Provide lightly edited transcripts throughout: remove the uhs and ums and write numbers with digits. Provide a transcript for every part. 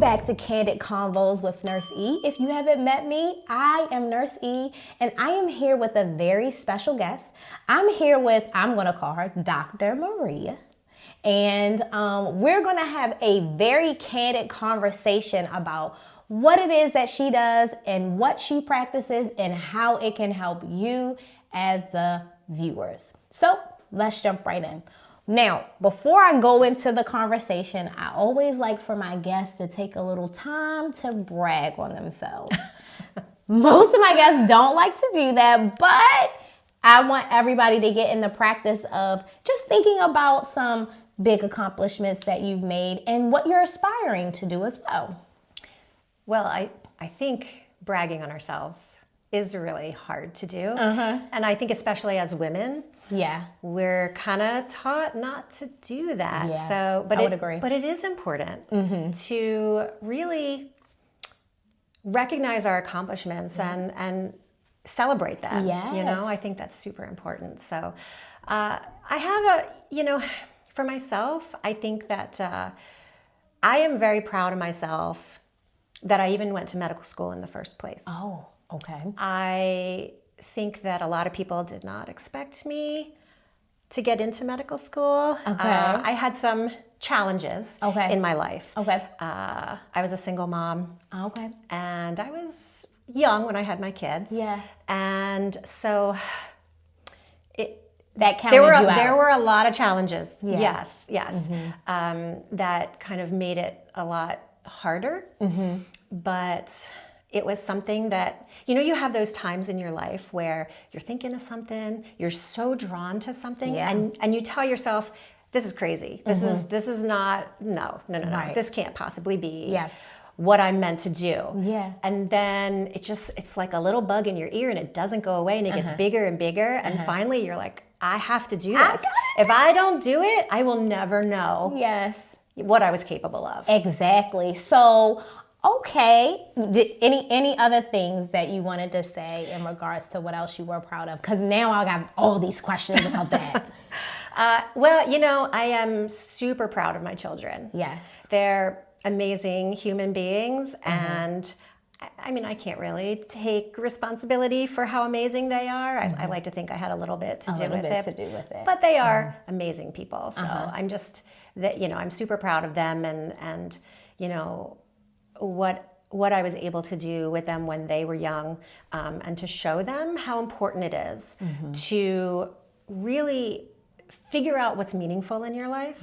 back to Candid Convos with Nurse E. If you haven't met me, I am Nurse E, and I am here with a very special guest. I'm here with, I'm going to call her Dr. Maria, and we're going to have a very candid conversation about what it is that she does and what she practices and how it can help you as the viewers. So let's jump right in. Now, before I go into the conversation, I always like for my guests to take a little time to brag on themselves. Most of my guests don't like to do that, but I want everybody to get in the practice of just thinking about some big accomplishments that you've made and what you're aspiring to do as well. Well, I think bragging on ourselves is really hard to do. And I think especially as women, we're kind of taught not to do that. Yeah, so, I would agree. But it is important to really recognize our accomplishments and celebrate them. Yes. You know, I think that's super important. So I have for myself, I think that I am very proud of myself that I even went to medical school in the first place. Oh, okay. I think that a lot of people did not expect me to get into medical school. Okay. I had some challenges in my life. Okay. I was a single mom. Okay. And I was young when I had my kids. Yeah. And so that counted you out. There were a lot of challenges. Yeah. Yes. That kind of made it a lot harder. But it was something that, you have those times in your life where you're thinking of something, you're so drawn to something, and you tell yourself, this is crazy. This is not, no. Right. This can't possibly be what I'm meant to do. Yeah. And then it's like a little bug in your ear, and it doesn't go away, and it gets bigger and bigger, and finally you're like, I have to do this. If I don't do it, I will never know what I was capable of. Exactly. So, okay. Any other things that you wanted to say in regards to what else you were proud of? Because now I got all these questions about that. Well, I am super proud of my children. Yes. They're amazing human beings, and I mean, I can't really take responsibility for how amazing they are. I like to think I had a little bit to do with it. But they are amazing people. So I'm just that, I'm super proud of them and what I was able to do with them when they were young, and to show them how important it is to really figure out what's meaningful in your life,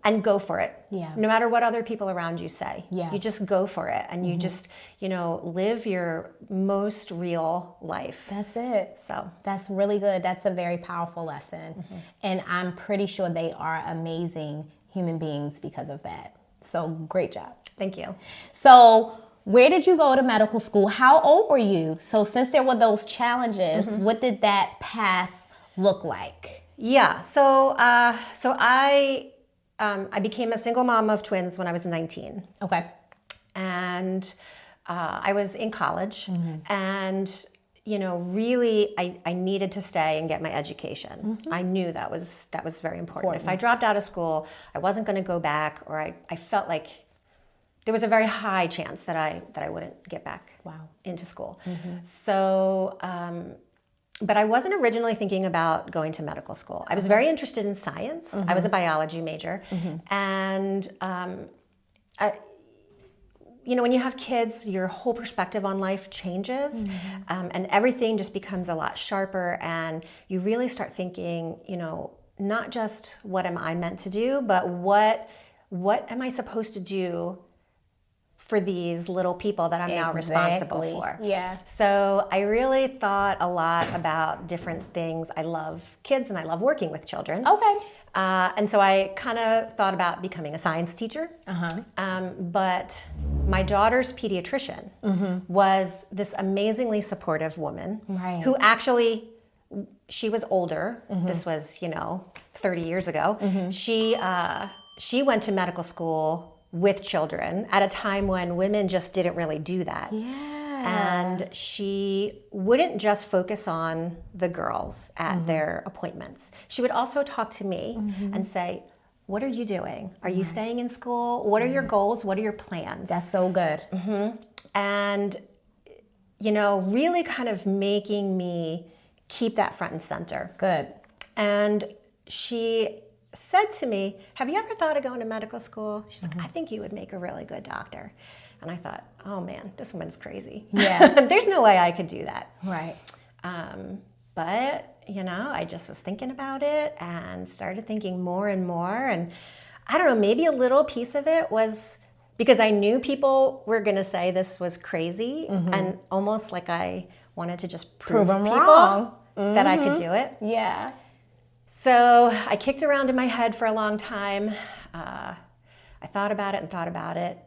and go for it. Yeah. No matter what other people around you say. Yeah. You just go for it, and you just, live your most real life. That's it. So that's really good. That's a very powerful lesson. And I'm pretty sure they are amazing human beings because of that. So great job. Thank you. So where did you go to medical school? How old were you? So since there were those challenges, what did that path look like? Yeah. So I became a single mom of twins when I was 19. Okay. And I was in college, and really I needed to stay and get my education. I knew that was very important. If I dropped out of school, I wasn't going to go back, or I felt like there was a very high chance that I wouldn't get back into school. So, but I wasn't originally thinking about going to medical school. I was very interested in science. I was a biology major, and when you have kids, your whole perspective on life changes, and everything just becomes a lot sharper, and you really start thinking, not just what am I meant to do, but what am I supposed to do for these little people that I'm now responsible for. Yeah. So I really thought a lot about different things. I love kids and I love working with children. Okay. And so I kind of thought about becoming a science teacher. But my daughter's pediatrician was this amazingly supportive woman who actually, she was older. This was, 30 years ago. She went to medical school with children at a time when women just didn't really do that. And she wouldn't just focus on the girls at their appointments. She would also talk to me and say, what are you doing? Are you staying in school? What are your goals? What are your plans? That's so good. And, you know, really kind of making me keep that front and center. Good. And she said to me, have you ever thought of going to medical school? She's like, I think you would make a really good doctor. And I thought, oh man, this woman's crazy. Yeah. There's no way I could do that. Right. But, you know, I just was thinking about it and started thinking more and more. And I don't know, maybe a little piece of it was because I knew people were going to say this was crazy, and almost like I wanted to just prove them people wrong. that I could do it. Yeah. So I kicked around in my head for a long time. I thought about it and thought about it.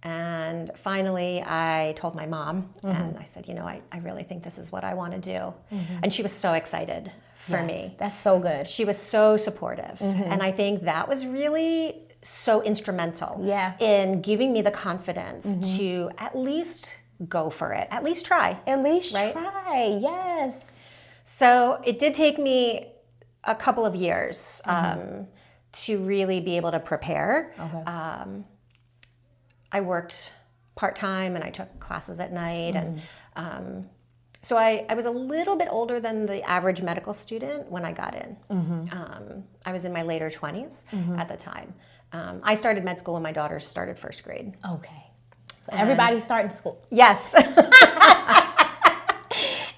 And finally, I told my mom, and I said, you know, I really think this is what I want to do. And she was so excited for me. That's so good. She was so supportive. And I think that was really so instrumental in giving me the confidence to at least go for it, at least try. At least right? try, yes. So it did take me a couple of years to really be able to prepare. Okay. I worked part-time and I took classes at night. And so I was a little bit older than the average medical student when I got in. I was in my later 20s at the time. I started med school when my daughter started first grade. Okay. So everybody's starting school. Yes.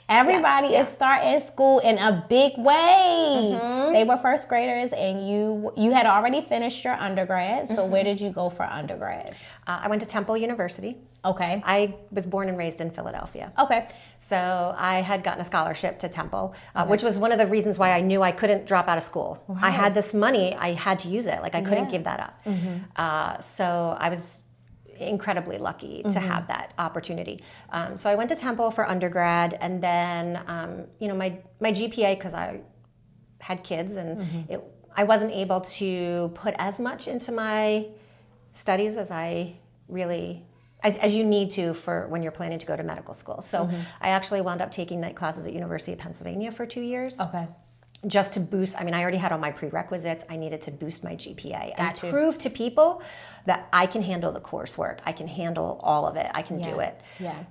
Everybody is starting school in a big way. They were first graders, and you had already finished your undergrad. So where did you go for undergrad? I went to Temple University. Okay. I was born and raised in Philadelphia. Okay. So I had gotten a scholarship to Temple, which was one of the reasons why I knew I couldn't drop out of school. I had this money, I had to use it. Like I couldn't give that up. So I was incredibly lucky to have that opportunity. So I went to Temple for undergrad, and then you know, my GPA, because I had kids and I wasn't able to put as much into my studies as I really as you need to for when you're planning to go to medical school. So I actually wound up taking night classes at University of Pennsylvania for 2 years. Okay. Just to boost, I mean, I already had all my prerequisites. I needed to boost my GPA and Gotcha. prove to people that I can handle the coursework. I can handle all of it. I can do it. Yeah.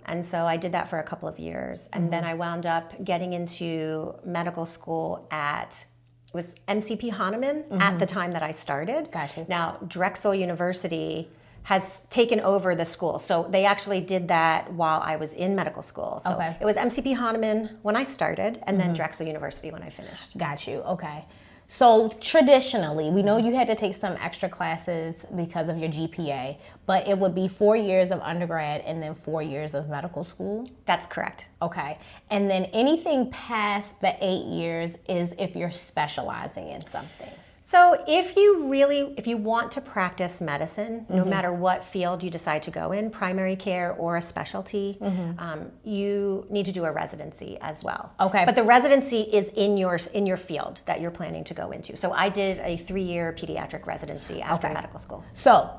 And so I did that for a couple of years. And then I wound up getting into medical school at, it was MCP Hahnemann at the time that I started. Gotcha. Now, Drexel University has taken over the school. So they actually did that while I was in medical school. So it was MCP Hahnemann when I started, and then Drexel University when I finished. Got you. Okay. So traditionally, we know you had to take some extra classes because of your GPA, but it would be 4 years of undergrad and then 4 years of medical school? That's correct. Okay. And then anything past the 8 years is if you're specializing in something. So if you want to practice medicine, no matter what field you decide to go in, primary care or a specialty, you need to do a residency as well. Okay. But the residency is in your field that you're planning to go into. So I did a 3-year pediatric residency after medical school. So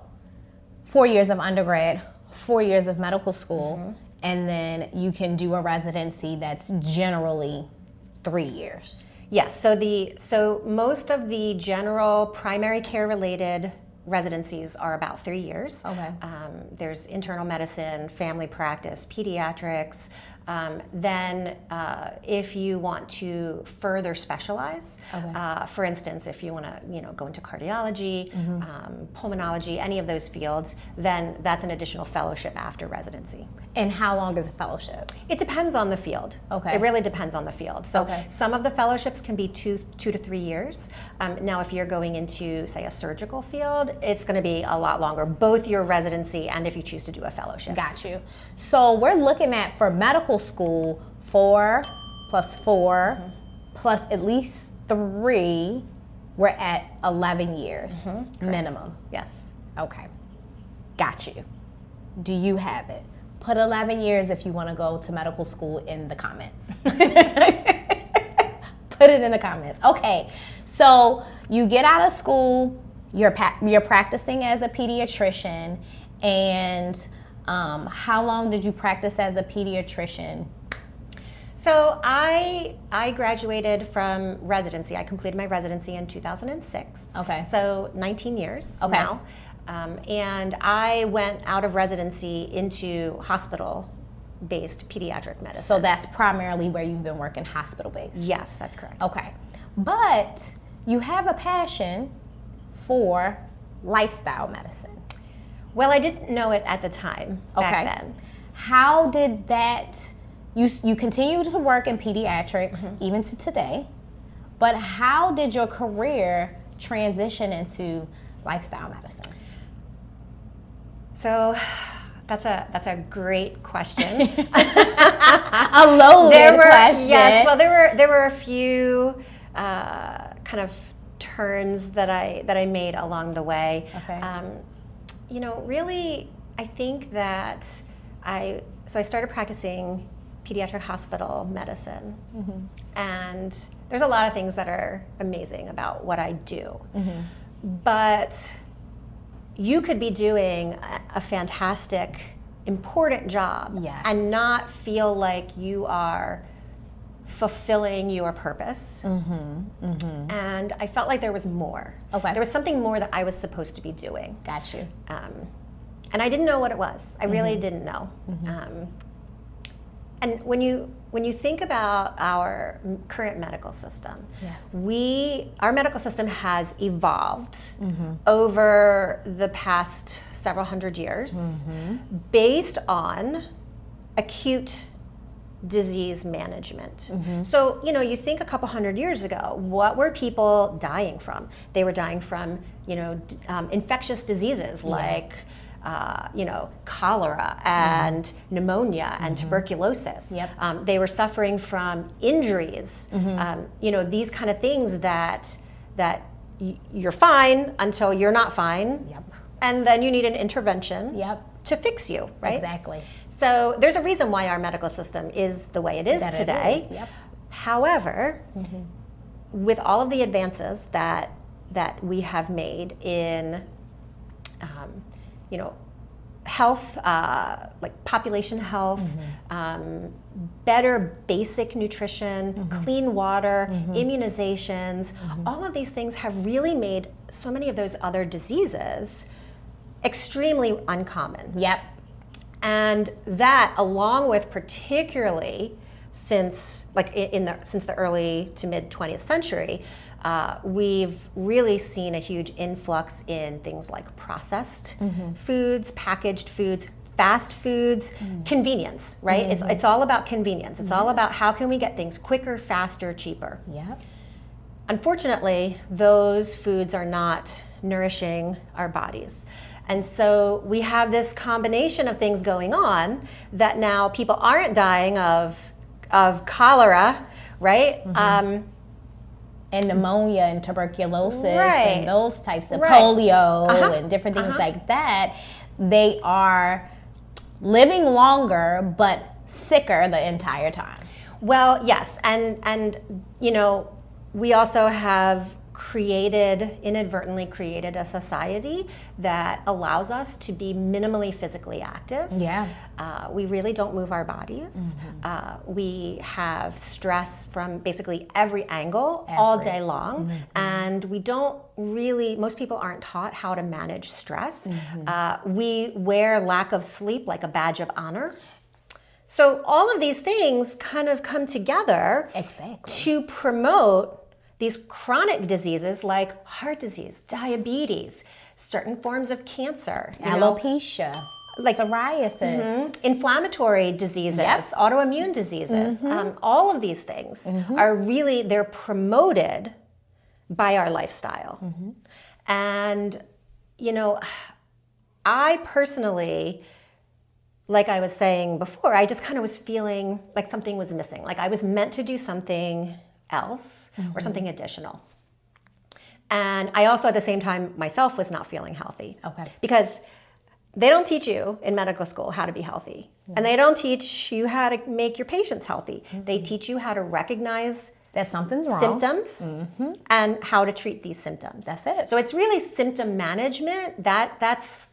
4 years of undergrad, 4 years of medical school, and then you can do a residency that's generally 3 years. Yes, so most of the general primary care related residencies are about 3 years. Okay. There's internal medicine, family practice, pediatrics. Then if you want to further specialize, for instance, if you want to go into cardiology, pulmonology, any of those fields, then that's an additional fellowship after residency. And how long is a fellowship? It depends on the field. Okay. It really depends on the field. So some of the fellowships can be 2 to 3 years. Now, if you're going into, say, a surgical field, it's going to be a lot longer, both your residency and if you choose to do a fellowship. Got you. So we're looking at, for medical school, 4 plus 4 plus at least 3, we're at 11 years minimum. Yes. Okay. Got you. Do you have it? Put 11 years if you want to go to medical school in the comments. Put it in the comments. Okay. So you get out of school, you're practicing as a pediatrician, and how long did you practice as a pediatrician? So I graduated from residency. I completed my residency in 2006. Okay. So 19 years Okay. now. And I went out of residency into hospital-based pediatric medicine. So that's primarily where you've been working, hospital-based? Yes, that's correct. Okay. But you have a passion for lifestyle medicine. Well, I didn't know it at the time, back then. How did that, you continued to work in pediatrics even to today, but how did your career transition into lifestyle medicine? So that's a great question. A loaded question. Yes, well, there were a few kind of turns that I made along the way. Okay. You know, really, I think that I started practicing pediatric hospital medicine, and there's a lot of things that are amazing about what I do, but you could be doing a fantastic, important job and not feel like you are fulfilling your purpose. And I felt like there was more. Okay. There was something more that I was supposed to be doing. Got you. And I didn't know what it was. I really didn't know. And when you think about our current medical system, our medical system has evolved over the past several hundred years based on acute disease management. So, you know, you think a couple hundred years ago, what were people dying from? They were dying from, you know, infectious diseases like, you know, cholera and pneumonia and tuberculosis. They were suffering from injuries, you know, these kind of things that you're fine until you're not fine. And then you need an intervention to fix you, right? Exactly. So there's a reason why our medical system is the way it is today. However, with all of the advances that we have made in, you know, health, like population health, better basic nutrition, clean water, immunizations, all of these things have really made so many of those other diseases extremely uncommon. And that, along with particularly since the early to mid 20th century, we've really seen a huge influx in things like processed foods, packaged foods, fast foods, convenience, right? It's all about convenience. It's all about how can we get things quicker, faster, cheaper. Unfortunately, those foods are not nourishing our bodies. And so we have this combination of things going on that now people aren't dying of cholera, right? And pneumonia and tuberculosis and those types of polio and different things like that. They are living longer but sicker the entire time. Well, yes, and you know, we also have inadvertently created a society that allows us to be minimally physically active. We really don't move our bodies. We have stress from basically every angle all day long. And we don't really, most people aren't taught how to manage stress. We wear lack of sleep like a badge of honor. So all of these things kind of come together to promote these chronic diseases like heart disease, diabetes, certain forms of cancer, alopecia, like psoriasis, inflammatory diseases, autoimmune diseases. All of these things are really, they're promoted by our lifestyle. And, you know, I personally, like I was saying before, I just kind of was feeling like something was missing. Like I was meant to do something else or something additional. And I also at the same time myself was not feeling healthy. Because they don't teach you in medical school how to be healthy. And they don't teach you how to make your patients healthy. They teach you how to recognize that something's wrong, symptoms and how to treat these symptoms. That's it. So it's really symptom management that's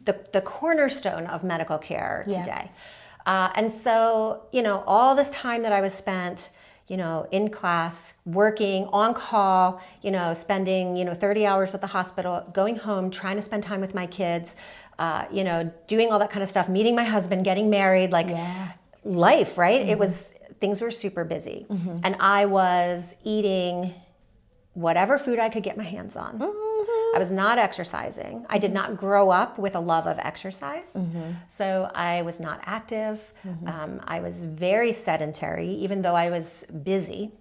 the cornerstone of medical care today. And so, all this time that I was spent, in class, working, on call, spending, 30 hours at the hospital, going home, trying to spend time with my kids, doing all that kind of stuff, meeting my husband, getting married, life, right? Things were super busy. And I was eating whatever food I could get my hands on. I was not exercising. I did not grow up with a love of exercise. So I was not active. I was very sedentary, even though I was busy,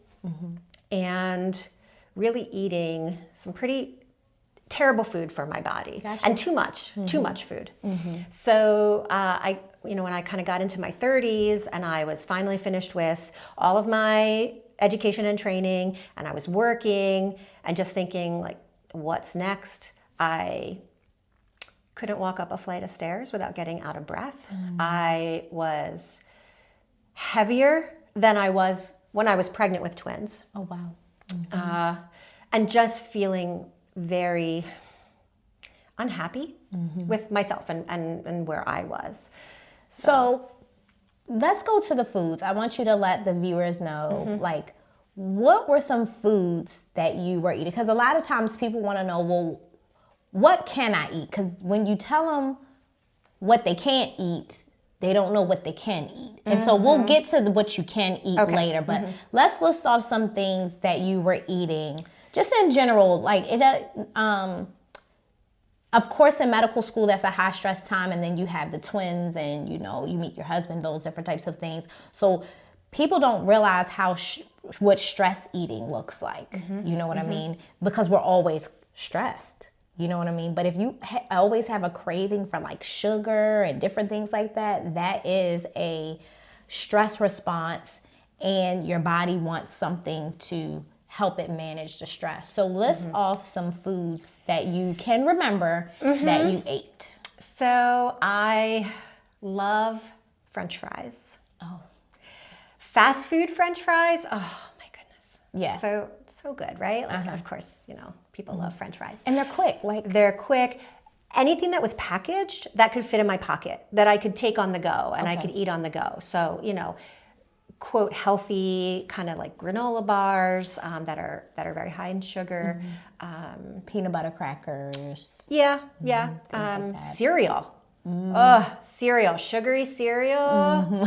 and really eating some pretty terrible food for my body. Gotcha. And too much food. So when I kind of got into my 30s and I was finally finished with all of my education and training, and I was working and just thinking, like, what's next? I couldn't walk up a flight of stairs without getting out of breath. I was heavier than I was when I was pregnant with twins. Oh, wow. And just feeling very unhappy with myself and where I was. So let's go to the foods. I want you to let the viewers know, like, what were some foods that you were eating? Because a lot of times people want to know, well, what can I eat? Because when you tell them what they can't eat, they don't know what they can eat. And so we'll get to what you can eat later. But let's list off some things that you were eating, just in general. Like, of course, in medical school, that's a high stress time. And then you have the twins and, you meet your husband, those different types of things. So people don't realize what stress eating looks like. You know what I mean? Because we're always stressed. You know what I mean? But if you always have a craving for like sugar and different things like that, that is a stress response, and your body wants something to help it manage the stress. So list off some foods that you can remember that you ate. So I love French fries. Oh. Fast food French fries. Oh my goodness. Yeah. So good, right? Like, of course, people love French fries. And they're quick. They're quick. Anything that was packaged that could fit in my pocket, that I could take on the go and I could eat on the go. So, quote, healthy kind of like granola bars that are very high in sugar. Peanut butter crackers. Yeah. Cereal. Cereal. Sugary cereal.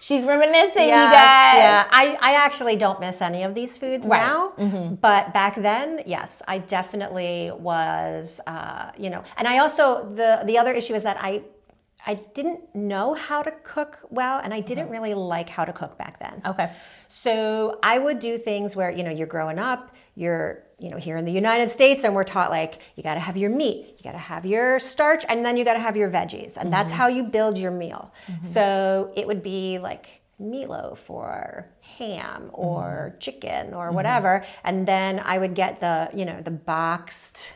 She's reminiscing, you guys. Yeah, I actually don't miss any of these foods now. But back then, yes, I definitely was, And I also, the other issue is that I didn't know how to cook well, and I didn't really like how to cook back then. Okay. So I would do things where, you're growing up, you're, here in the United States, and we're taught, like, you got to have your meat, you got to have your starch, and then you got to have your veggies. And that's how you build your meal. So it would be like meatloaf or ham or chicken or whatever. And then I would get the boxed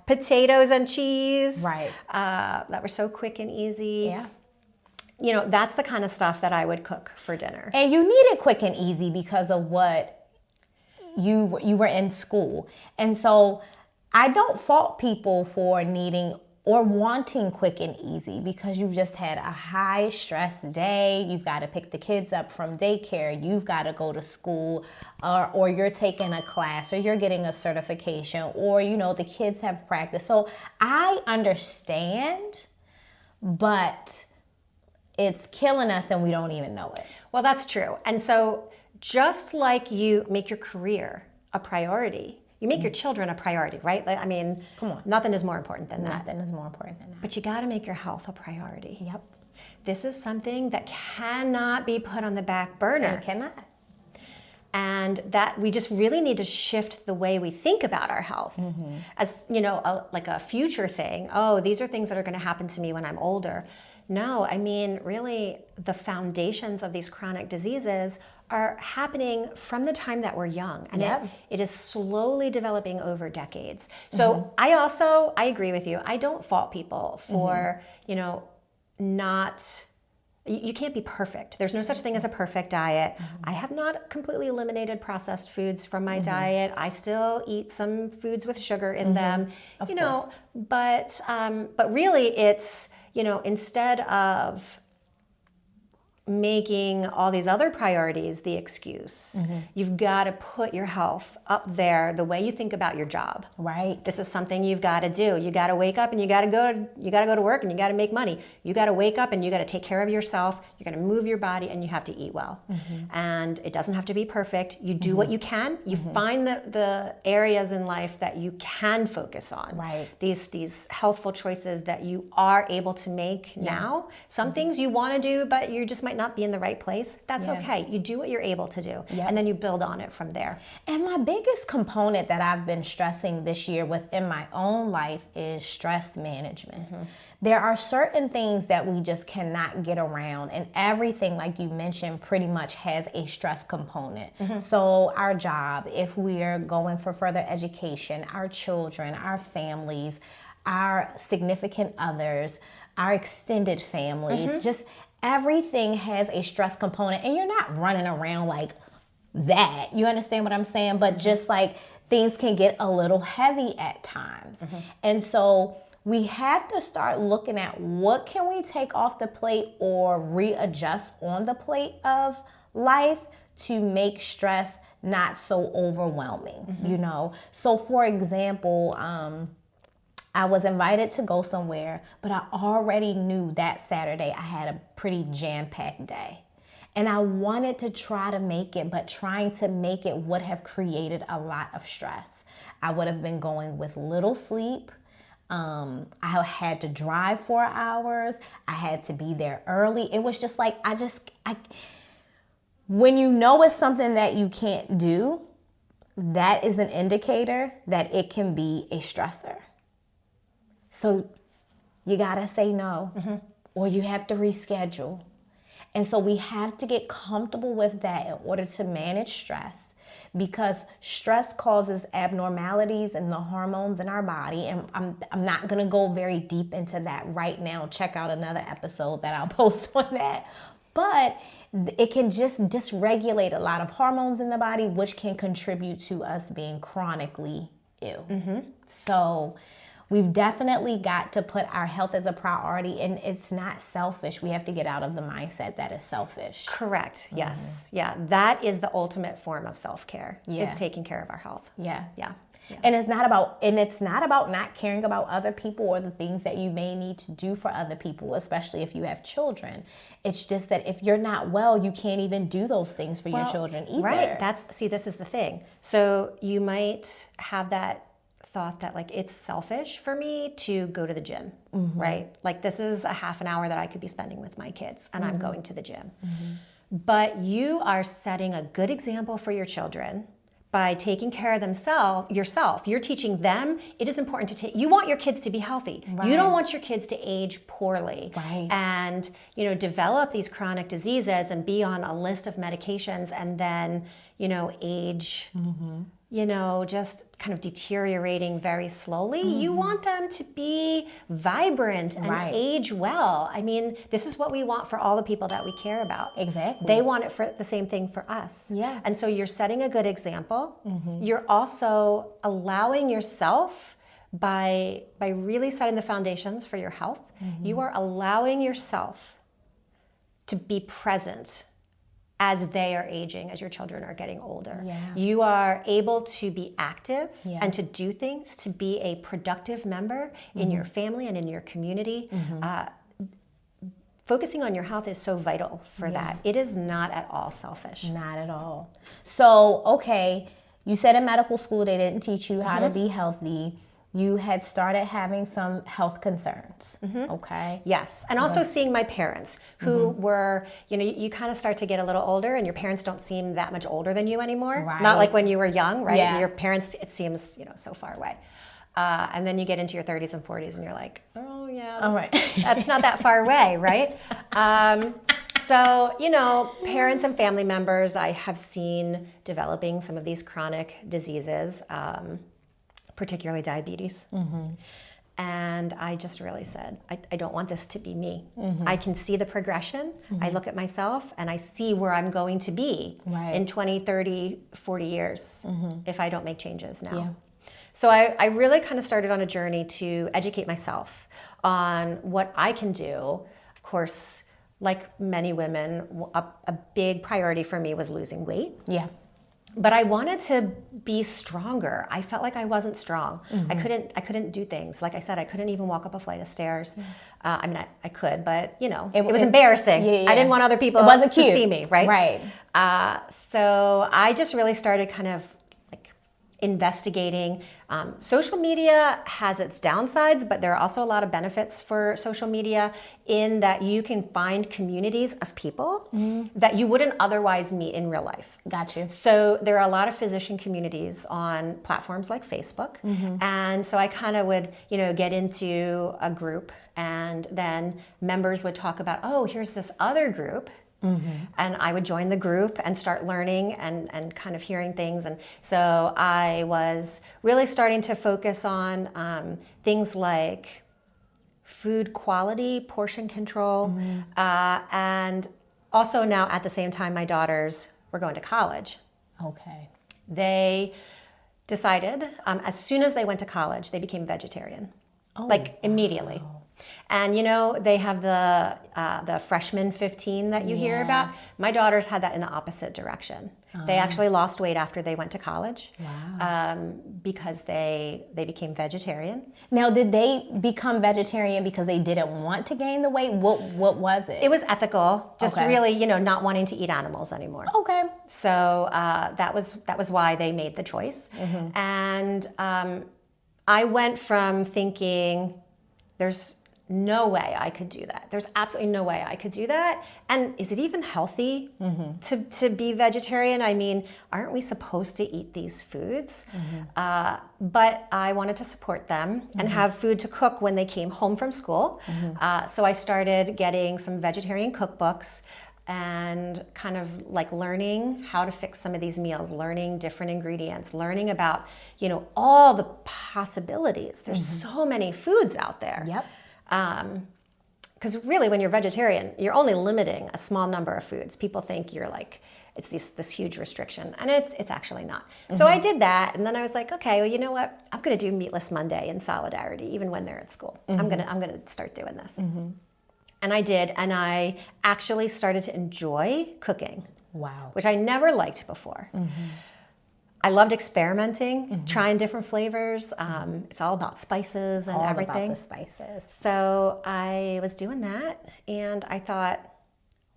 potatoes and cheese. Right. That were so quick and easy. Yeah. That's the kind of stuff that I would cook for dinner. And you need it quick and easy because of what you were in school. And so I don't fault people for needing or wanting quick and easy, because you've just had a high stress day. You've got to pick the kids up from daycare. You've got to go to school, or you're taking a class, or you're getting a certification, or, the kids have practice. So I understand, but it's killing us and we don't even know it. Well, that's true. And so just like you make your career a priority, you make your children a priority, right? I mean, come on. Nothing is more important than that. Nothing is more important than that. But you got to make your health a priority. Yep. This is something that cannot be put on the back burner. It cannot. And that we just really need to shift the way we think about our health as, like a future thing. Oh, these are things that are going to happen to me when I'm older. No, I mean, really, the foundations of these chronic diseases are happening from the time that we're young, and it is slowly developing over decades. So I agree with you. I don't fault people for, you can't be perfect. There's no such thing as a perfect diet. I have not completely eliminated processed foods from my diet. I still eat some foods with sugar in them, Of course. but really instead of making all these other priorities the excuse, you've got to put your health up there the way you think about your job. Right. This is something you've got to do. You got to wake up and you got to go to work and you got to make money. You got to wake up and you got to take care of yourself. You got to move your body and you have to eat well. And it doesn't have to be perfect. You do what you can. You find the areas in life that you can focus on. Right. These healthful choices that you are able to make now. Some things you want to do, but you just might not be in the right place. That's okay. You do what you're able to do, and then you build on it from there. And my biggest component that I've been stressing this year within my own life is stress management. There are certain things that we just cannot get around, and everything, like you mentioned, pretty much has a stress component. So our job, if we're going for further education, our children, our families, our significant others, our extended families, just everything has a stress component, and you're not running around like that. You understand what I'm saying? But just like things can get a little heavy at times. And so we have to start looking at what can we take off the plate or readjust on the plate of life to make stress not so overwhelming, So for example, I was invited to go somewhere, but I already knew that Saturday I had a pretty jam-packed day. And I wanted to try to make it, but trying to make it would have created a lot of stress. I would have been going with little sleep. I had to drive 4 hours. I had to be there early. It was just like, when you know it's something that you can't do, that is an indicator that it can be a stressor. So you gotta say no, or you have to reschedule. And so we have to get comfortable with that in order to manage stress, because stress causes abnormalities in the hormones in our body. And I'm not gonna go very deep into that right now. Check out another episode that I'll post on that. But it can just dysregulate a lot of hormones in the body, which can contribute to us being chronically ill. So we've definitely got to put our health as a priority, and it's not selfish. We have to get out of the mindset that is selfish. Correct. Yes. Yeah. That is the ultimate form of self-care, is taking care of our health. Yeah. Yeah. And it's not about not caring about other people or the things that you may need to do for other people, especially if you have children. It's just that if you're not well, you can't even do those things for your children either. Right. This is the thing. So you might have that thought that like it's selfish for me to go to the gym, right? Like this is a half an hour that I could be spending with my kids and I'm going to the gym. But you are setting a good example for your children by taking care of yourself. You're teaching them it is important to you want your kids to be healthy. Right. You don't want your kids to age poorly and develop these chronic diseases and be on a list of medications and then age just kind of deteriorating very slowly. You want them to be vibrant and age well. I mean, this is what we want for all the people that we care about. Exactly. They want it for the same thing for us. Yeah. And so you're setting a good example. You're also allowing yourself by really setting the foundations for your health. You are allowing yourself to be present as they are aging, as your children are getting older. Yeah. You are able to be active and to do things, to be a productive member in your family and in your community. Focusing on your health is so vital for that. It is not at all selfish. Not at all. So, okay, you said in medical school they didn't teach you how to be healthy. You had started having some health concerns, okay? Yes, and also seeing my parents who were, you kind of start to get a little older and your parents don't seem that much older than you anymore. Right. Not like when you were young, right? Yeah. Your parents, it seems, so far away. And then you get into your 30s and 40s and you're like, oh yeah, that's not that far away, right? So, parents and family members I have seen developing some of these chronic diseases, particularly diabetes. And I just really said, I don't want this to be me. I can see the progression. I look at myself and I see where I'm going to be in 20, 30, 40 years if I don't make changes now. So I really kind of started on a journey to educate myself on what I can do. Of course, like many women, a big priority for me was losing weight. Yeah. But I wanted to be stronger. I felt like I wasn't strong. I couldn't do things. Like I said, I couldn't even walk up a flight of stairs. I mean, I could, but you know, it was embarrassing. Yeah. I didn't want other people to see me, right? Right. So I just really started kind of like investigating. Social media has its downsides, but there are also a lot of benefits for social media in that you can find communities of people that you wouldn't otherwise meet in real life. Got you. So there are a lot of physician communities on platforms like Facebook. And so I kind of would, you know, get into a group and then members would talk about, oh, here's this other group. And I would join the group and start learning and kind of hearing things. And so I was really starting to focus on things like food quality, portion control, and also now at the same time, my daughters were going to college. Okay. They decided, as soon as they went to college, they became vegetarian, immediately. And you know, they have the freshman 15 that you hear about. My daughters had that in the opposite direction. They actually lost weight after they went to college. Wow. Because they became vegetarian. Now, did they become vegetarian because they didn't want to gain the weight? What was it? It was ethical, just really, you know, not wanting to eat animals anymore. Okay. So that was why they made the choice. And I went from thinking, there's no way I could do that. There's absolutely no way I could do that. And is it even healthy to be vegetarian? I mean, aren't we supposed to eat these foods? But I wanted to support them and have food to cook when they came home from school. So I started getting some vegetarian cookbooks and kind of like learning how to fix some of these meals, learning different ingredients, learning about, you know, all the possibilities. There's so many foods out there. Yep. Because really, when you're vegetarian, you're only limiting a small number of foods. People think you're like, it's this huge restriction, and it's actually not. So I did that, and then I was like, okay, well, you know what? I'm going to do Meatless Monday in solidarity, even when they're at school. I'm gonna start doing this. And I did, and I actually started to enjoy cooking. Wow. Which I never liked before. I loved experimenting, trying different flavors. It's all about spices and everything. All about the spices. So I was doing that, and I thought,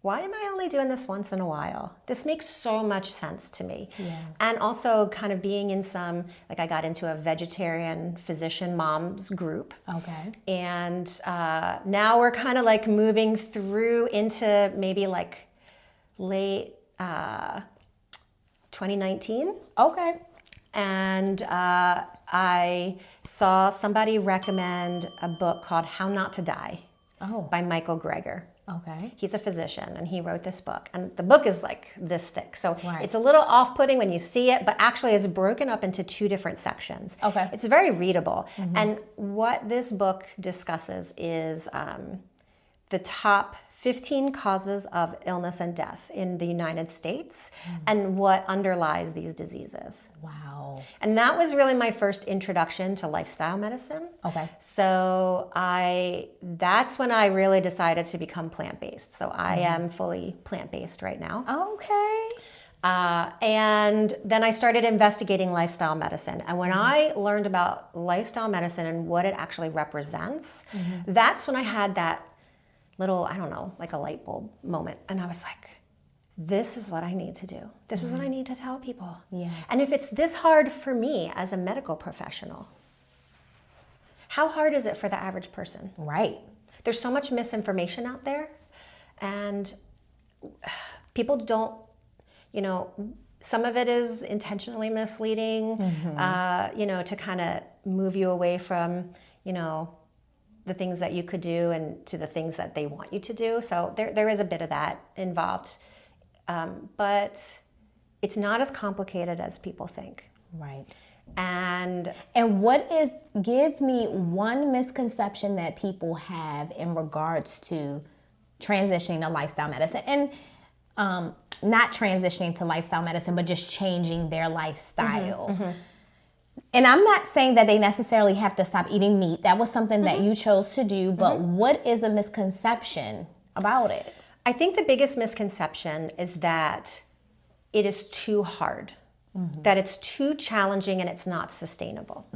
why am I only doing this once in a while? This makes so much sense to me. Yeah. And also kind of being in some, like I got into a vegetarian physician moms group. Okay. And now we're kind of like moving through into maybe like late 2019. Okay. And I saw somebody recommend a book called How Not to Die by Michael Greger. Okay. He's a physician, and he wrote this book. And the book is like this thick. So it's a little off-putting when you see it, but actually it's broken up into 2 different sections. Okay. It's very readable. And what this book discusses is the top 15 causes of illness and death in the United States and what underlies these diseases. Wow. And that was really my first introduction to lifestyle medicine. Okay. So that's when I really decided to become plant-based. So I am fully plant-based right now. Okay. And then I started investigating lifestyle medicine. And when I learned about lifestyle medicine and what it actually represents, that's when I had that little, I don't know, like a light bulb moment. And I was like, this is what I need to do. This is what I need to tell people. Yeah. And if it's this hard for me as a medical professional, how hard is it for the average person? Right. There's so much misinformation out there, and people don't, you know, some of it is intentionally misleading, you know, to kind of move you away from, you know, the things that you could do and to the things that they want you to do. So there is a bit of that involved. But it's not as complicated as people think. Right. And give me one misconception that people have in regards to transitioning to lifestyle medicine, and not transitioning to lifestyle medicine, but just changing their lifestyle. And I'm not saying that they necessarily have to stop eating meat. That was something that you chose to do, but what is a misconception about it? I think the biggest misconception is that it is too hard, that it's too challenging and it's not sustainable.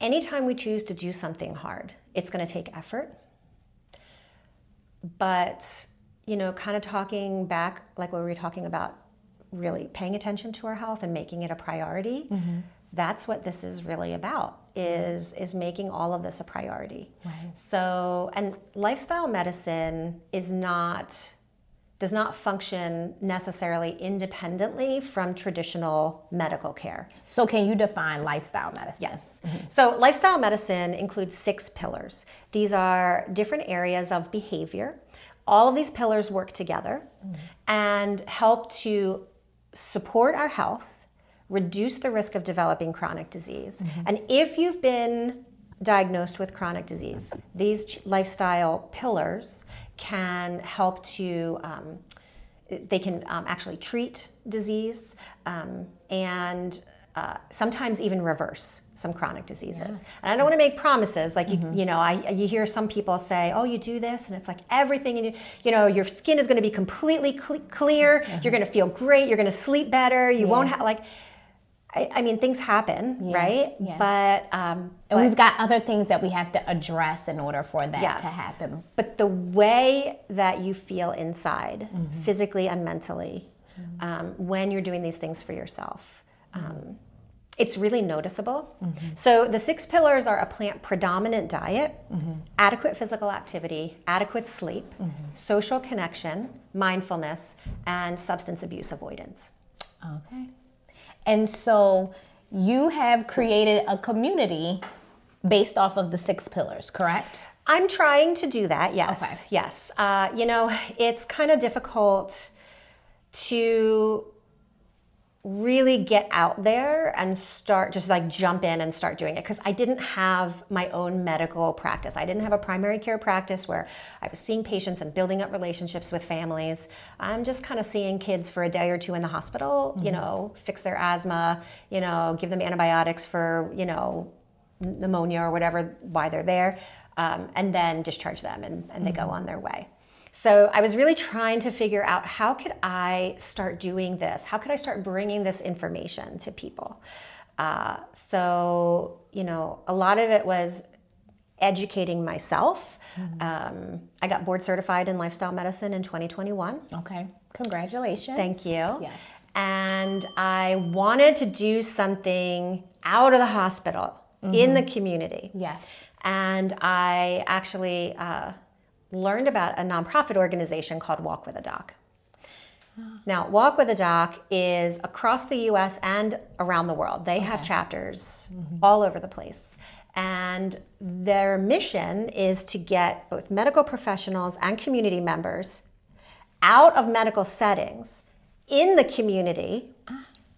Anytime we choose to do something hard, it's going to take effort. But, you know, kind of talking back, like what we were talking about, really paying attention to our health and making it a priority. That's what this is really about, is making all of this a priority. Right. So, and lifestyle medicine does not function necessarily independently from traditional medical care. So can you define lifestyle medicine? Yes. So lifestyle medicine includes 6 pillars. These are different areas of behavior. All of these pillars work together and help to support our health, reduce the risk of developing chronic disease. And if you've been diagnosed with chronic disease, these lifestyle pillars can help to, they can actually treat disease and sometimes even reverse some chronic diseases. And I don't want to make promises, like, you know, you hear some people say, oh, you do this, and it's like everything, you know, your skin is going to be completely clear, you're going to feel great, you're going to sleep better, you won't have, like, I mean, things happen, right? Yeah. But and we've got other things that we have to address in order for that to happen. But the way that you feel inside, physically and mentally, when you're doing these things for yourself, it's really noticeable. So the 6 pillars are a plant-predominant diet, adequate physical activity, adequate sleep, social connection, mindfulness, and substance abuse avoidance. Okay. And so you have created a community based off of the 6 pillars, correct? I'm trying to do that, yes. Okay. Yes. You know, it's kind of difficult to really get out there and start, just like jump in and start doing it, because I didn't have my own medical practice. I didn't have a primary care practice where I was seeing patients and building up relationships with families. I'm just kind of seeing kids for a day or two in the hospital, you know, fix their asthma, you know, give them antibiotics for, you know, pneumonia or whatever, why they're there, and then discharge them and they go on their way. So I was really trying to figure out, how could I start doing this? How could I start bringing this information to people? So, you know, a lot of it was educating myself. I got board certified in lifestyle medicine in 2021. Okay. Congratulations. Thank you. Yes. And I wanted to do something out of the hospital, in the community. Yes. And I actually learned about a nonprofit organization called Walk with a Doc. Now, Walk with a Doc is across the US and around the world. They have chapters all over the place. And their mission is to get both medical professionals and community members out of medical settings, in the community,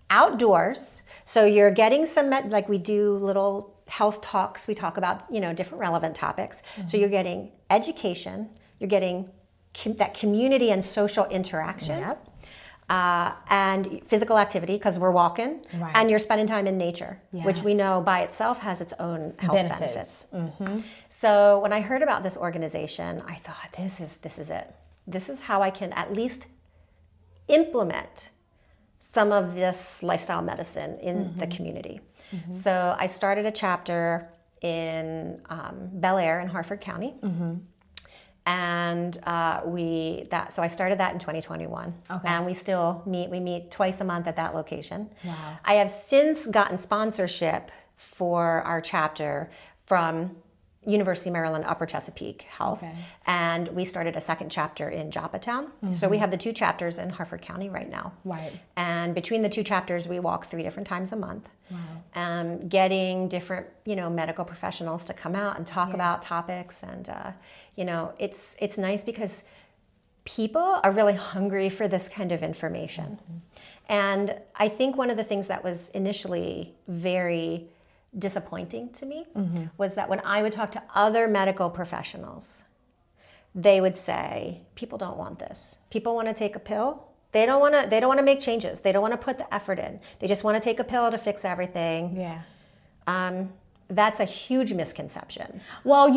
outdoors. So you're getting some, like we do little health talks, we talk about, you know, different relevant topics. So you're getting education, you're getting that community and social interaction, and physical activity, because we're walking, and you're spending time in nature, which we know by itself has its own health benefits. So when I heard about this organization, I thought, this is it. This is how I can at least implement some of this lifestyle medicine in the community. So I started a chapter in Bel Air in Harford County. And so I started that in 2021. Okay. And we still meet twice a month at that location. Wow. I have since gotten sponsorship for our chapter from University of Maryland, Upper Chesapeake Health. Okay. And we started a second chapter in Joppatown. So we have the 2 chapters in Harford County right now. Right. And between the 2 chapters, we walk 3 different times a month. Wow. Getting different, you know, medical professionals to come out and talk about topics. And, you know, it's nice because people are really hungry for this kind of information. And I think one of the things that was initially very disappointing to me was that when I would talk to other medical professionals, they would say, people don't want this. People want to take a pill They don't want to make changes. They don't want to put the effort in. They just want to take a pill to fix everything. Yeah. That's a huge misconception. Well,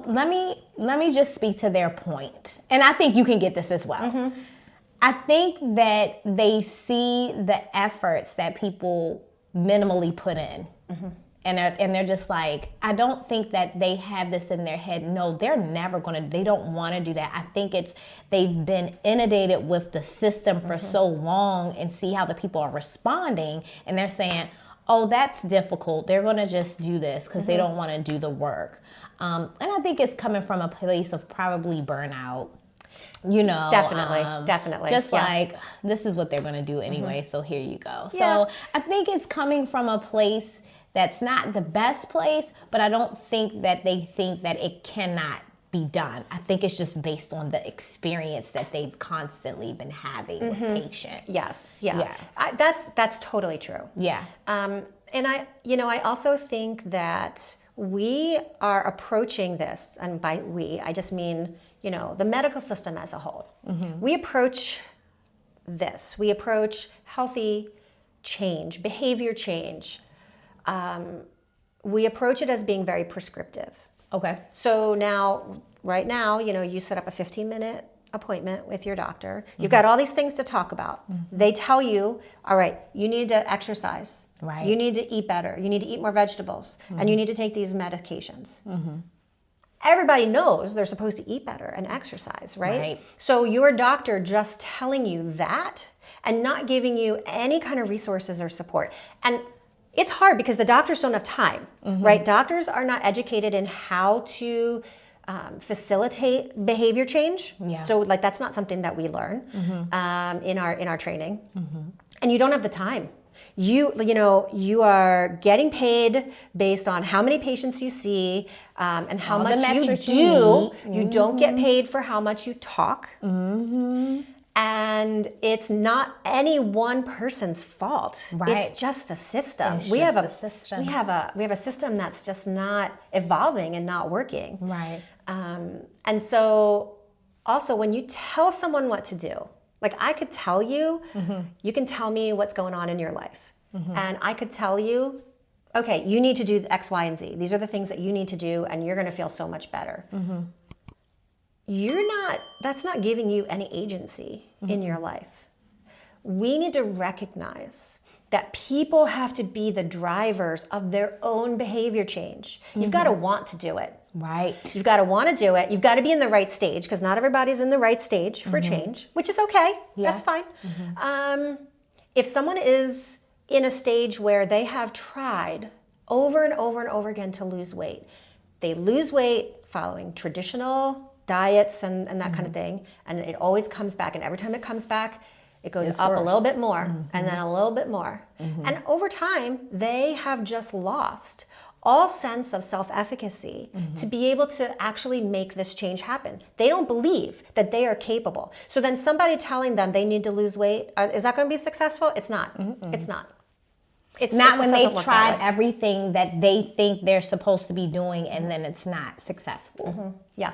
let me just speak to their point. And I think you can get this as well. I think that they see the efforts that people minimally put in. And they're just like, I don't think that they have this in their head. No, they're never they don't want to do that. I think they've been inundated with the system for so long and see how the people are responding. And they're saying, oh, that's difficult. They're going to just do this because they don't want to do the work. And I think it's coming from a place of probably burnout. Definitely. Just like, this is what they're going to do anyway, so here you go. So I think it's coming from a place that's not the best place, but I don't think that they think that it cannot be done. I think it's just based on the experience that they've constantly been having with patients. Yes, yeah. That's totally true. Yeah. And I also think that we are approaching this, and by we, I just mean, the medical system as a whole. We approach healthy change, behavior change. We approach it as being very prescriptive. Okay. So right now, you set up a 15-minute appointment with your doctor. You've got all these things to talk about. They tell you, all right, you need to exercise. Right. You need to eat better. You need to eat more vegetables. And you need to take these medications. Everybody knows they're supposed to eat better and exercise, right? So your doctor just telling you that and not giving you any kind of resources or support. And it's hard because the doctors don't have time, right? Doctors are not educated in how to facilitate behavior change. Yeah. So that's not something that we learn in our training. And you don't have the time. You are getting paid based on how many patients you see and how much you do. You don't get paid for how much you talk. And it's not any one person's fault. Right. It's just the system. We have a system that's just not evolving and not working. Right. And so also when you tell someone what to do, like I could tell you, you can tell me what's going on in your life. And I could tell you, okay, you need to do X, Y, and Z. These are the things that you need to do and you're going to feel so much better. That's not giving you any agency in your life. We need to recognize that people have to be the drivers of their own behavior change. You've got to want to do it. Right. You've got to want to do it. You've got to be in the right stage because not everybody's in the right stage for change, which is okay. Yeah. That's fine. If someone is in a stage where they have tried over and over and over again to lose weight, they lose weight following traditional diets and that kind of thing, and it always comes back, and every time it comes back, it goes up a little bit more, and then a little bit more. And over time, they have just lost all sense of self-efficacy to be able to actually make this change happen. They don't believe that they are capable. So then somebody telling them they need to lose weight, is that going to be successful? It's not. It's not. It's not when they've tried everything that they think they're supposed to be doing and then it's not successful. Yeah.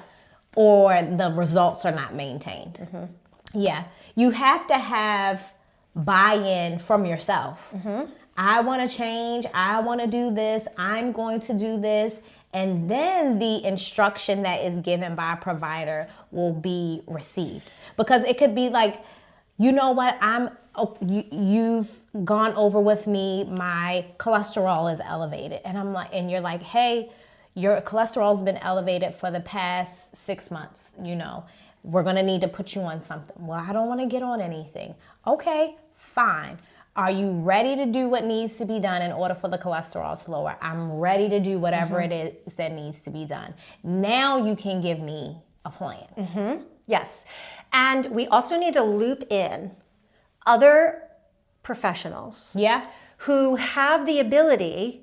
Or the results are not maintained. Yeah. You have to have buy-in from yourself. I want to change. I want to do this. I'm going to do this. And then the instruction that is given by a provider will be received. Because it could be like, you know what, you've gone over with me, my cholesterol is elevated. And I'm like, and you're like, hey, your cholesterol's been elevated for the past 6 months, we're gonna need to put you on something. Well, I don't wanna get on anything. Okay, fine. Are you ready to do what needs to be done in order for the cholesterol to lower? I'm ready to do whatever it is that needs to be done. Now you can give me a plan. Yes. And we also need to loop in other professionals who have the ability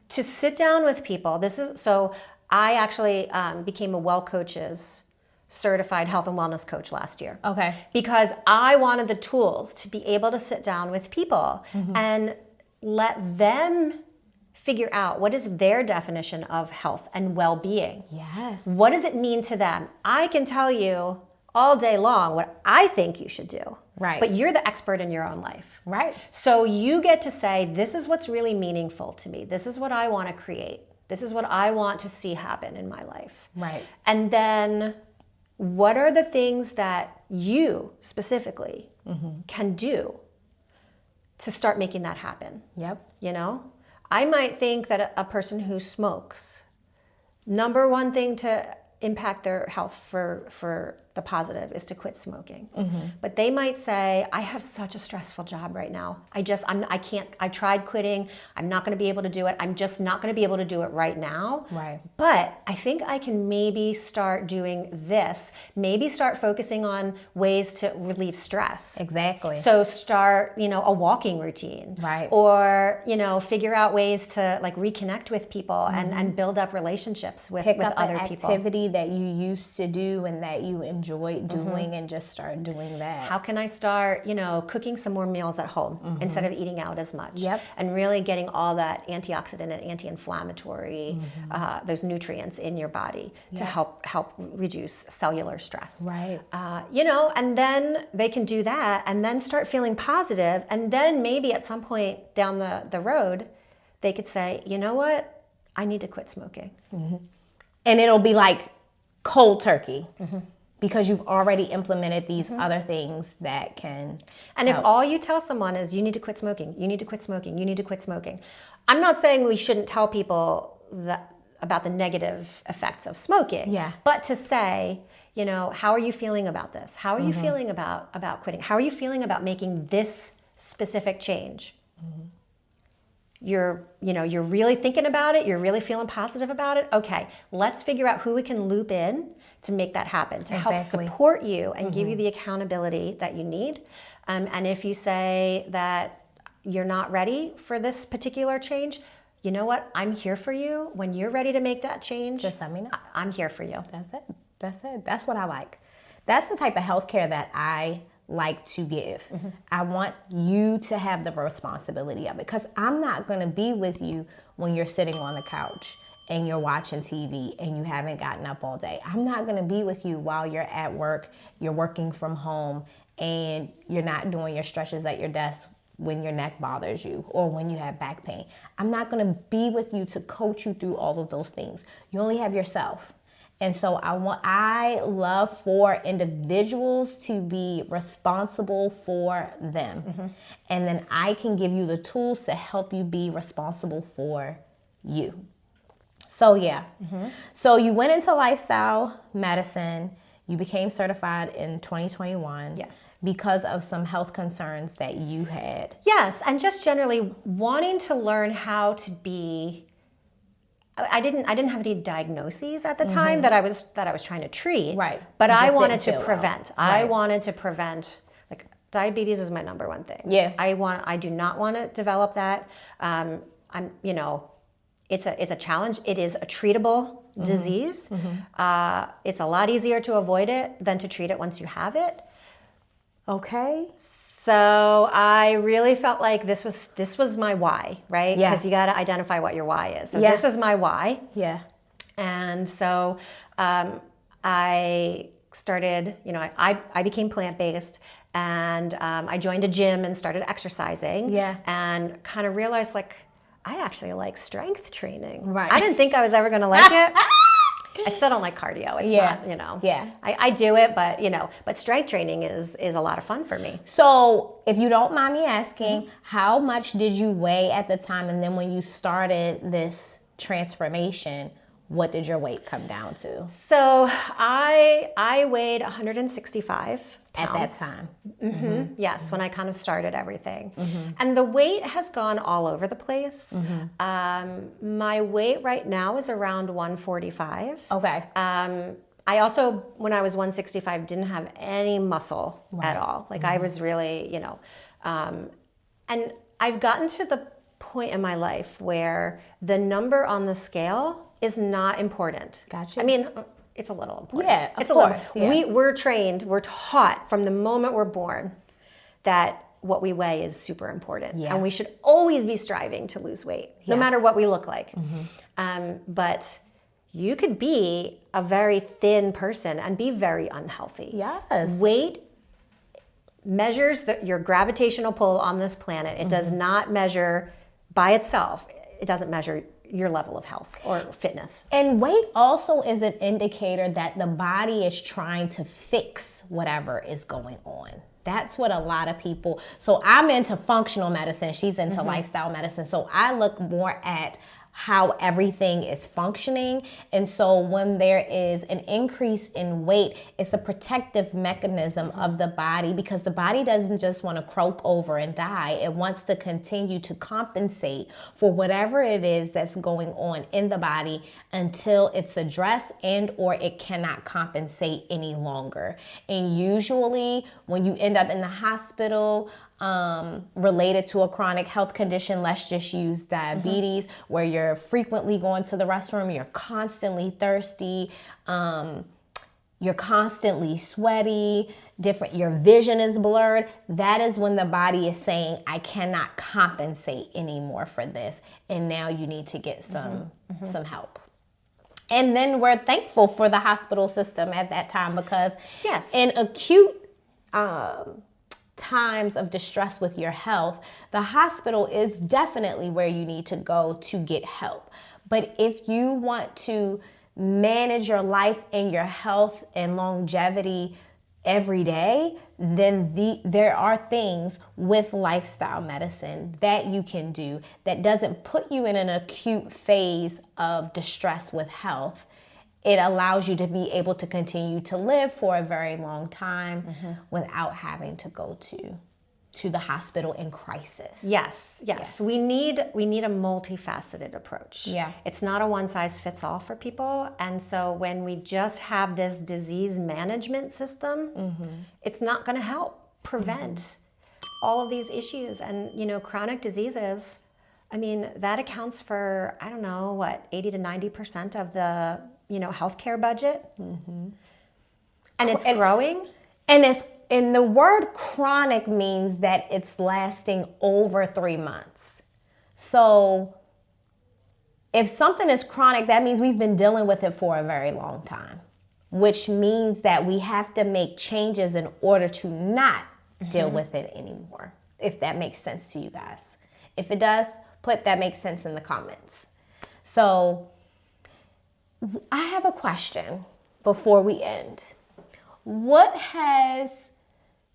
to sit down with people. So I actually became a Well Coaches certified health and wellness coach last year. Okay. Because I wanted the tools to be able to sit down with people and let them figure out what is their definition of health and well-being. Yes. What does it mean to them? I can tell you all day long what I think you should do. Right. But you're the expert in your own life. Right. So you get to say, this is what's really meaningful to me. This is what I want to create. This is what I want to see happen in my life. Right. And then what are the things that you specifically can do to start making that happen? Yep. You know, I might think that a person who smokes, number one thing to impact their health for the positive is to quit smoking. But they might say, I have such a stressful job right now. I can't, I tried quitting. I'm not going to be able to do it. I'm just not going to be able to do it right now. Right. But I think I can maybe start doing this, maybe start focusing on ways to relieve stress. Exactly. So start, a walking routine. Right. Or, figure out ways to like reconnect with people and build up relationships with other people. Activity that you used to do and that you enjoyed doing and just start doing that. How can I start, cooking some more meals at home instead of eating out as much? Yep. And really getting all that antioxidant and anti-inflammatory, those nutrients in your body to help reduce cellular stress. Right. And then they can do that and then start feeling positive. And then maybe at some point down the road, they could say, you know what? I need to quit smoking. And it'll be like cold turkey. Because you've already implemented these other things that can And help. if all you tell someone is you need to quit smoking, you need to quit smoking, you need to quit smoking. I'm not saying we shouldn't tell people about the negative effects of smoking. Yeah. But to say, how are you feeling about this? How are you feeling about quitting? How are you feeling about making this specific change? You're really thinking about it. You're really feeling positive about it. Okay, let's figure out who we can loop in to make that happen, to help support you and give you the accountability that you need. And if you say that you're not ready for this particular change, you know what? I'm here for you. When you're ready to make that change, Just let me know. I'm here for you. That's it. That's what I like. That's the type of healthcare that I like to give. I want you to have the responsibility of it because I'm not going to be with you when you're sitting on the couch and you're watching TV and you haven't gotten up all day. I'm not going to be with you while you're at work, you're working from home, and you're not doing your stretches at your desk when your neck bothers you or when you have back pain. I'm not going to be with you to coach you through all of those things. You only have yourself. And so I love for individuals to be responsible for them. And then I can give you the tools to help you be responsible for you. So yeah. So you went into lifestyle medicine. You became certified in 2021. Yes. Because of some health concerns that you had. Yes, and just generally wanting to learn how to be. I didn't have any diagnoses at the time that I was trying to treat. Right. But You I just wanted didn't to feel prevent. well. I Right. wanted to prevent, like, diabetes is my number one thing. Yeah. I do not want to develop that. It's a challenge. It is a treatable disease. It's a lot easier to avoid it than to treat it once you have it. Okay. So I really felt like this was my why, right? Yeah. Because you got to identify what your why is. So Yeah. this was my why. Yeah. And so I started, I became plant-based and I joined a gym and started exercising. Yeah. And kind of realized like, I actually like strength training. Right. I didn't think I was ever going to like it. I still don't like cardio. It's not, Yeah. I do it, but strength training is a lot of fun for me. So if you don't mind me asking, how much did you weigh at the time? And then when you started this transformation, what did your weight come down to? So I weighed 165 At pounds. that time. Yes, when I kind of started everything. And the weight has gone all over the place. My weight right now is around 145. Okay. I also, when I was 165, didn't have any muscle at all. Like I was really, and I've gotten to the point in my life where the number on the scale is not important. Gotcha. I mean, it's a little important. Yeah, of it's a little. course, yeah. We're taught from the moment we're born that what we weigh is super important. Yeah. And we should always be striving to lose weight, no Yes. matter what we look like. But you could be a very thin person and be very unhealthy. Yes. Weight measures your gravitational pull on this planet. It does not measure by itself. It doesn't measure your level of health or fitness. And weight also is an indicator that the body is trying to fix whatever is going on. That's what a lot of people, so I'm into functional medicine, she's into lifestyle medicine. So I look more at how everything is functioning. And so when there is an increase in weight, it's a protective mechanism of the body, because the body doesn't just want to croak over and die. It wants to continue to compensate for whatever it is that's going on in the body until it's addressed and or it cannot compensate any longer. And usually when you end up in the hospital, related to a chronic health condition, let's just use diabetes, where you're frequently going to the restroom, you're constantly thirsty, you're constantly sweaty, your vision is blurred. That is when the body is saying, I cannot compensate anymore for this. And now you need to get some help. And then we're thankful for the hospital system at that time, because in acute times of distress with your health, the hospital is definitely where you need to go to get help. But if you want to manage your life and your health and longevity every day, then there are things with lifestyle medicine that you can do that doesn't put you in an acute phase of distress with health. It allows you to be able to continue to live for a very long time without having to go to the hospital in crisis. Yes. We need a multifaceted approach. Yeah. It's not a one size fits all for people. And so when we just have this disease management system, it's not going to help prevent all of these issues. And, chronic diseases, I mean, that accounts for, 80 to 90% of the healthcare budget, and it's growing. And the word chronic means that it's lasting over 3 months. So if something is chronic, that means we've been dealing with it for a very long time, which means that we have to make changes in order to not deal with it anymore. If that makes sense to you guys. If it does, put that makes sense in the comments. So I have a question before we end. What has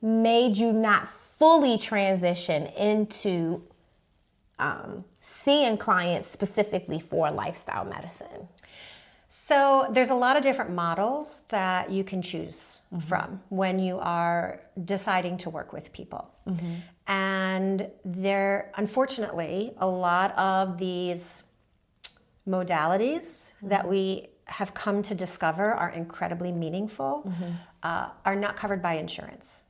made you not fully transition into seeing clients specifically for lifestyle medicine? So there's a lot of different models that you can choose from when you are deciding to work with people. And there, unfortunately, a lot of these modalities that we have come to discover are incredibly meaningful, are not covered by insurance.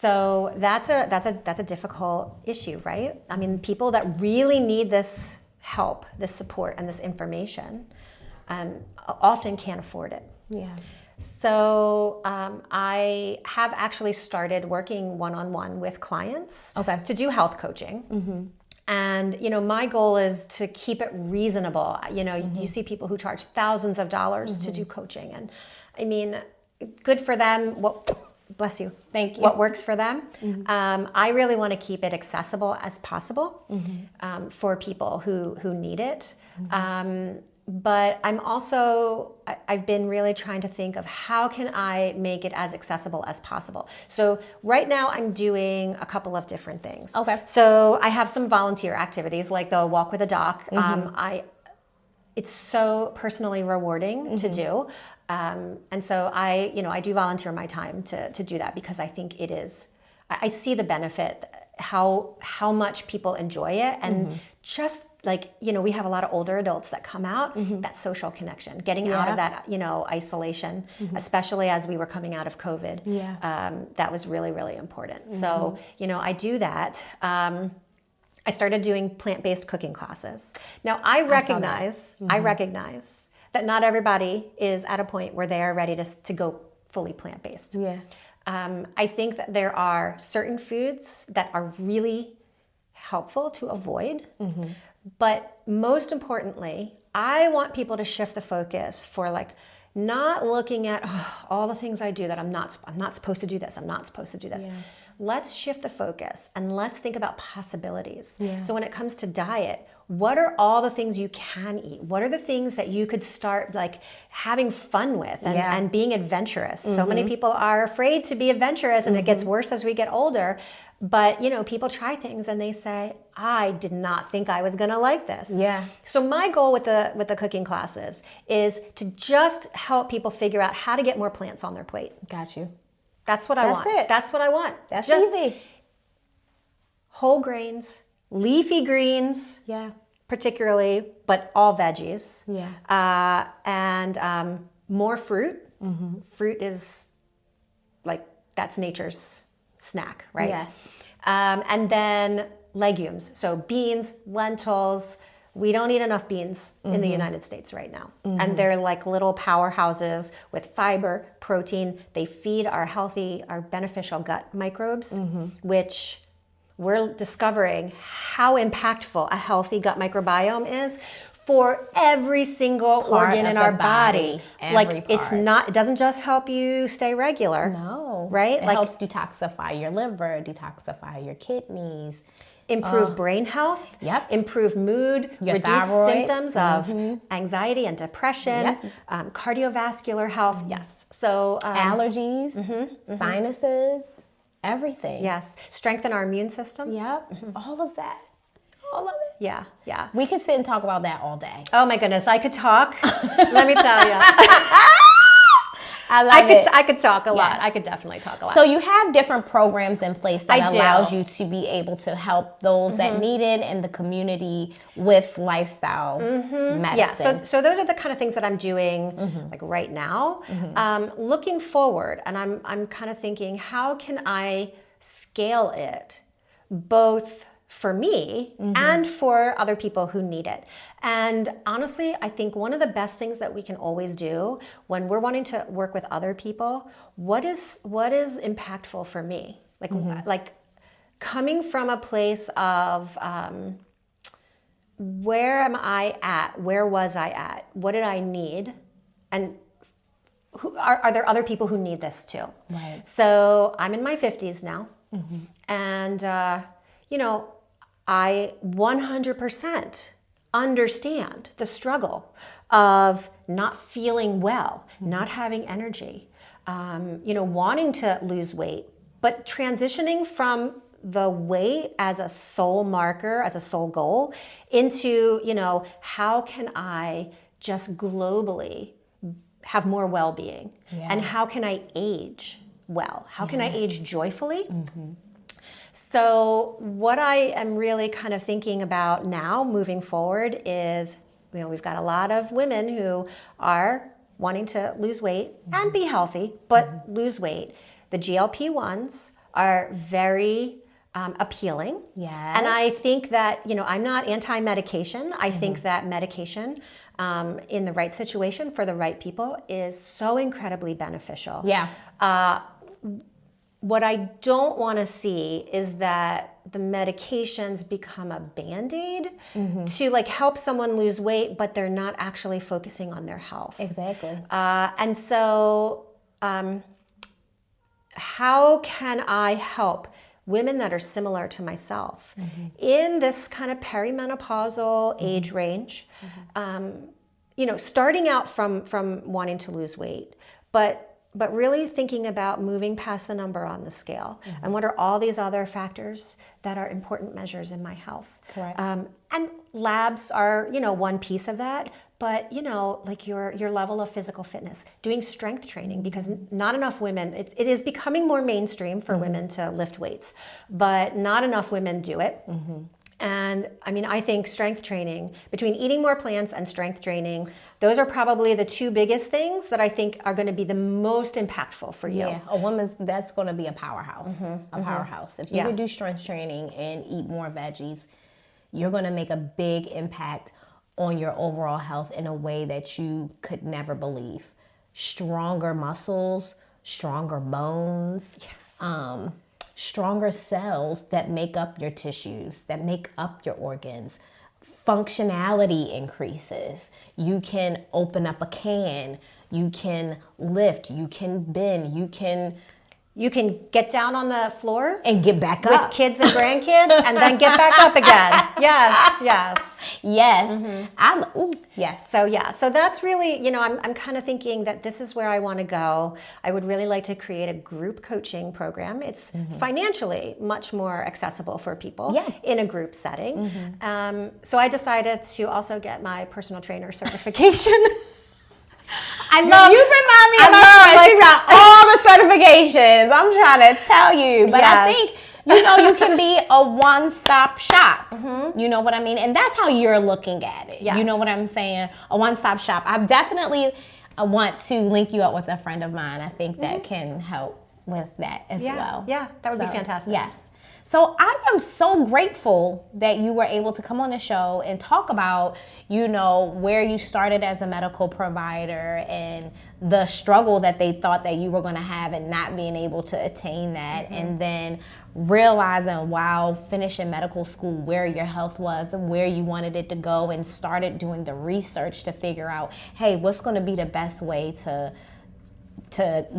So that's a difficult issue, right? I mean, people that really need this help, this support, and this information often can't afford it. Yeah. So I have actually started working one-on-one with clients to do health coaching. And, my goal is to keep it reasonable. You see people who charge thousands of dollars to do coaching. And I mean, good for them. Bless you. Thank you. What works for them. I really want to keep it accessible as possible for people who need it. But I've been really trying to think of how can I make it as accessible as possible. So right now I'm doing a couple of different things. So I have some volunteer activities like the walk with a doc. It's so personally rewarding to do. And so I do volunteer my time to do that, because I think it is, I see the benefit, how much people enjoy it. And just like, we have a lot of older adults that come out, that social connection, getting out of that, isolation, especially as we were coming out of COVID. That was really, really important. So, I do that. I started doing plant-based cooking classes. Now I recognize that not everybody is at a point where they are ready to go fully plant-based. I think that there are certain foods that are really helpful to avoid. But most importantly, I want people to shift the focus for not looking at all the things I do that I'm not supposed to do this. I'm not supposed to do this. Yeah. Let's shift the focus and let's think about possibilities. Yeah. So when it comes to diet, what are all the things you can eat? What are the things that you could start like having fun with and being adventurous? So many people are afraid to be adventurous, and it gets worse as we get older. But people try things and they say, I did not think I was gonna like this. Yeah. So my goal with the cooking classes is to just help people figure out how to get more plants on their plate. Got you. That's what I want. That's it. That's what I want. That's just easy. Whole grains, leafy greens, Yeah. particularly, but all veggies. Yeah. And more fruit. Fruit is like, that's nature's snack, right? Yes. And then legumes. So beans, lentils. We don't eat enough beans in the United States right now. And they're like little powerhouses with fiber, protein. They feed our beneficial gut microbes, which we're discovering how impactful a healthy gut microbiome is for every single organ in our body. Like it doesn't just help you stay regular. No. Right? It helps detoxify your liver, detoxify your kidneys. Improve brain health, improve mood, your reduce thyroid. symptoms of anxiety and depression, cardiovascular health, yes. So allergies, sinuses, everything. Yes, strengthen our immune system. Yep, all of that. All of it. Yeah, yeah. We could sit and talk about that all day. Oh my goodness, I could talk. Let me tell you. I could talk a lot. I could definitely talk a lot. So you have different programs in place that allows you to be able to help those that need it in the community with lifestyle medicine. Yeah, so those are the kind of things that I'm doing like right now. Looking forward, and I'm kind of thinking, how can I scale it both for me and for other people who need it? And honestly, I think one of the best things that we can always do when we're wanting to work with other people, what is impactful for me? Like coming from a place of where am I at? Where was I at? What did I need? And are there other people who need this too? Right. So I'm in my 50s now, and I 100% understand the struggle of not feeling well, not having energy, wanting to lose weight, but transitioning from the weight as a sole marker, as a sole goal, into, how can I just globally have more well-being? And how can I age well? How can I age joyfully? So what I am really kind of thinking about now moving forward is, we've got a lot of women who are wanting to lose weight and be healthy, but lose weight. The GLP-1s are very appealing. Yes. And I think that, I'm not anti-medication. I think that medication in the right situation for the right people is so incredibly beneficial. Yeah. What I don't want to see is that the medications become a Band-Aid to like help someone lose weight, but they're not actually focusing on their health. Exactly. And so how can I help women that are similar to myself in this kind of perimenopausal age range, starting out from wanting to lose weight, but really thinking about moving past the number on the scale and what are all these other factors that are important measures in my health. Correct. And labs are, one piece of that, but like your level of physical fitness, doing strength training, because not enough women, it is becoming more mainstream for women to lift weights, but not enough women do it. And I think strength training, between eating more plants and strength training, those are probably the two biggest things that I think are going to be the most impactful for you. Yeah, a woman that's going to be a powerhouse. A powerhouse. If you could do strength training and eat more veggies, you're going to make a big impact on your overall health in a way that you could never believe. Stronger muscles, stronger bones. Yes. Stronger cells that make up your tissues, that make up your organs, functionality increases. You can open up a can, you can lift, you can bend, you can get down on the floor and get back with up. kids and grandkids and then get back up again. Yes, yes. Yes. Yes. So that's really, I'm kind of thinking that this is where I want to go. I would really like to create a group coaching program. It's financially much more accessible for people in a group setting. So I decided to also get my personal trainer certification. You remind me of my friend. She got all the certifications. I'm trying to tell you. But I think, you can be a one-stop shop. You know what I mean? And that's how you're looking at it. Yes. You know what I'm saying? A one-stop shop. I definitely want to link you up with a friend of mine. I think that can help with that as well. Yeah, that would be fantastic. Yes. So I am so grateful that you were able to come on the show and talk about, where you started as a medical provider and the struggle that they thought that you were going to have and not being able to attain that. And then realizing while finishing medical school where your health was and where you wanted it to go, and started doing the research to figure out, hey, what's going to be the best way to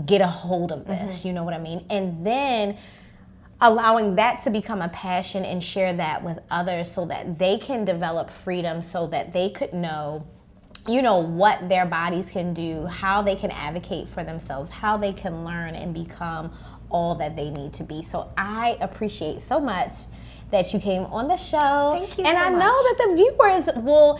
get a hold of this? You know what I mean? And then allowing that to become a passion and share that with others so that they can develop freedom, so that they could know, what their bodies can do, how they can advocate for themselves, how they can learn and become all that they need to be. So I appreciate so much that you came on the show. Thank you and so I much. know that the viewers will,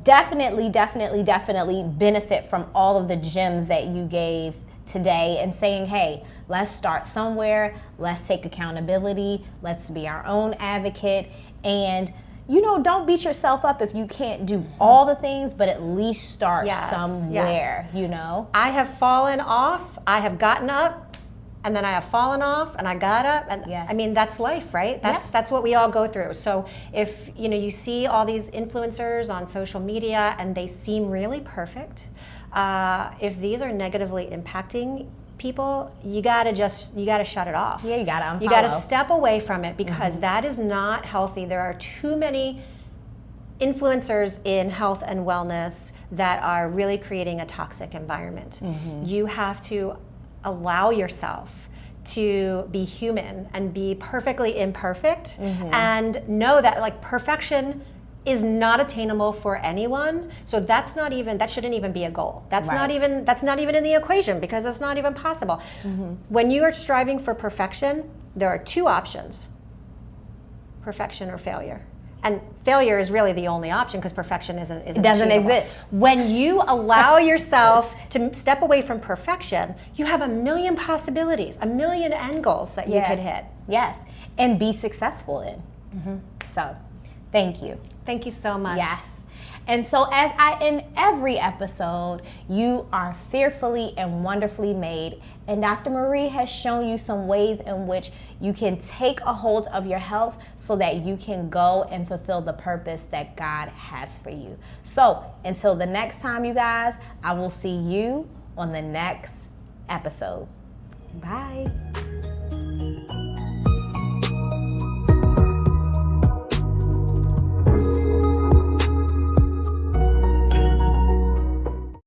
definitely benefit from all of the gems that you gave today, and saying, hey, let's start somewhere, let's take accountability, let's be our own advocate, and don't beat yourself up if you can't do all the things, but at least start somewhere. I have fallen off, I have gotten up, and then I have fallen off and I got up, and I mean, that's life, right? That's what we all go through. So if you see all these influencers on social media and they seem really perfect, if these are negatively impacting people, you gotta shut it off. Yeah, you gotta unfollow. You gotta step away from it, because that is not healthy. There are too many influencers in health and wellness that are really creating a toxic environment. You have to allow yourself to be human and be perfectly imperfect, and know that perfection is not attainable for anyone. So that shouldn't even be a goal. That's not even in the equation, because it's not even possible. When you are striving for perfection, there are two options: perfection or failure. And failure is really the only option, because perfection isn't doesn't achievable. exist. When you allow yourself to step away from perfection, you have a million possibilities, a million end goals that you could hit. Yes, and be successful in. So, thank you. Thank you so much. Yes. And so, as I end every episode, you are fearfully and wonderfully made. And Dr. Marie has shown you some ways in which you can take a hold of your health so that you can go and fulfill the purpose that God has for you. So, until the next time, you guys, I will see you on the next episode. Bye.